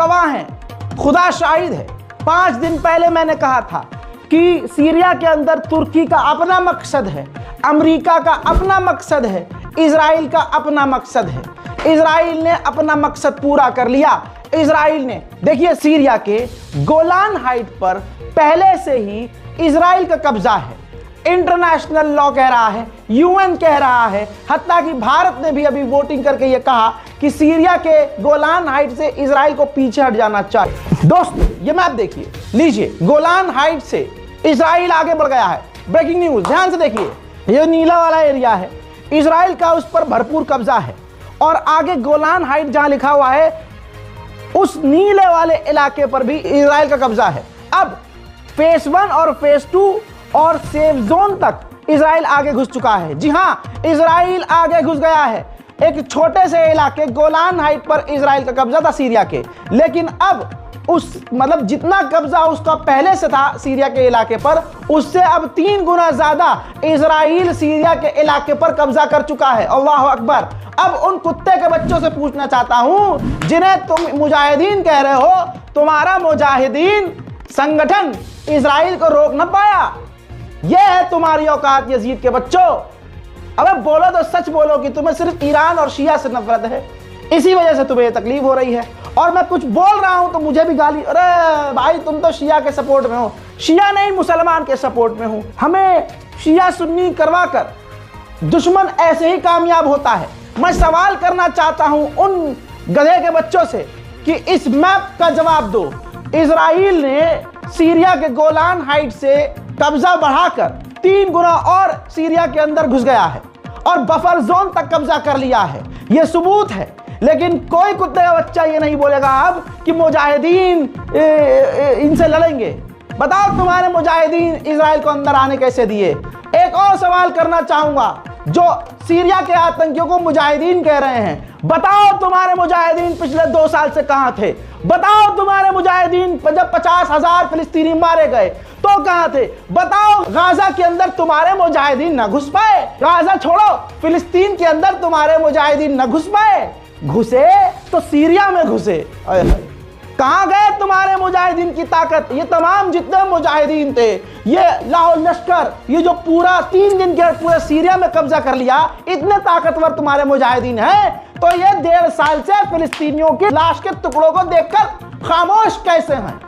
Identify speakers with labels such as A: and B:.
A: गवाह हैं, खुदा शाहिद है। 5 दिन पहले मैंने कहा था कि सीरिया के अंदर तुर्की का अपना मकसद है, अमेरिका का अपना मकसद है, इजराइल का अपना मकसद है। इजराइल ने अपना मकसद पूरा कर लिया। इजराइल ने, देखिए, सीरिया के गोलान हाइट पर पहले से ही इजराइल का कब्जा है। इंटरनेशनल लॉ कह रहा है, यूएन कह रहा है, हत्ता कि भारत ने भी अभी वोटिंग करके यह कहा कि सीरिया के गोलान हाइट से इजराइल को पीछे हट जाना चाहिए। दोस्तों, ये मैप देखिए, लीजिए, गोलान हाइट से इजराइल आगे बढ़ गया है। ब्रेकिंग न्यूज, ध्यान से देखिए, ये नीला वाला एरिया है, इजराइल का उस पर भरपूर कब्जा है। और आगे गोलान हाइट जहां लिखा हुआ है, उस नीले वाले इलाके पर भी इजराइल का कब्जा है। अब फेज 1 और फेज 2 और सेफ जोन तक इजराइल आगे घुस चुका है। जी हां, इजराइल आगे घुस गया है। एक छोटे से इलाके गोलान हाइट पर इजराइल का कब्जा था सीरिया के, लेकिन अब उस मतलब जितना कब्जा उसका पहले से था सीरिया के इलाके पर, उससे अब 3 गुना ज्यादा इजराइल सीरिया के इलाके पर कब्जा कर चुका है। अल्लाह अकबर। अब उन कुत्ते के बच्चों से पूछना चाहता हूं जिन्हें तुम मुजाहिदीन कह रहे हो, तुम्हारा मुजाहिदीन संगठन इजराइल को रोक न पाया। यह है तुम्हारी औकात यजीद के बच्चों। अबे बोलो तो सच बोलो कि तुम्हें सिर्फ ईरान और शिया से नफरत है, इसी वजह से तुम्हें तकलीफ हो रही है। और मैं कुछ बोल रहा हूं तो मुझे भी गाली, अरे भाई तुम तो शिया के सपोर्ट में हो। शिया नहीं, मुसलमान के सपोर्ट में हूं। हमें शिया सुन्नी करवा कर दुश्मन ऐसे ही कामयाब होता है। मैं सवाल करना चाहता हूं उन गधे के बच्चों से कि इस मैप का जवाब दो। इजराइल ने सीरिया के गोलान हाइट से कब्जा बढ़ाकर 3 गुना और सीरिया के अंदर घुस गया है और बफर जोन तक कब्जा कर लिया है। यह सबूत है। लेकिन कोई कुत्ते का बच्चा ये नहीं बोलेगा अब कि मुजाहिदीन इनसे लड़ेंगे। बताओ तुम्हारे मुजाहिदीन इजराइल को अंदर आने कैसे दिए? एक और सवाल करना चाहूंगा, जो सीरिया के आतंकियों को मुजाहिदीन कह रहे हैं, बताओ तुम्हारे मुजाहिदीन पिछले 2 साल से कहां थे? बताओ तुम्हारे मुजाहिदीन जब 50,000 फिलिस्तीनी मारे गए तो कहां थे? बताओ गाजा के अंदर तुम्हारे मुजाहिदीन न घुस पाए? गाजा छोड़ो, फिलिस्तीन के अंदर तुम्हारे मुजाहिदीन न घुस पाए? घुसे तो सीरिया में घुसे। कहां गए तुम्हारे मुजाहिदीन की ताकत? ये तमाम जितने मुजाहिदीन थे, ये लाहौर लश्कर, ये जो पूरा 3 दिन के पूरे सीरिया में कब्जा कर लिया, इतने ताकतवर तुम्हारे मुजाहिदीन हैं, तो ये 1.5 साल से फिलिस्तीनियों की लाश के टुकड़ों को देखकर खामोश कैसे हैं?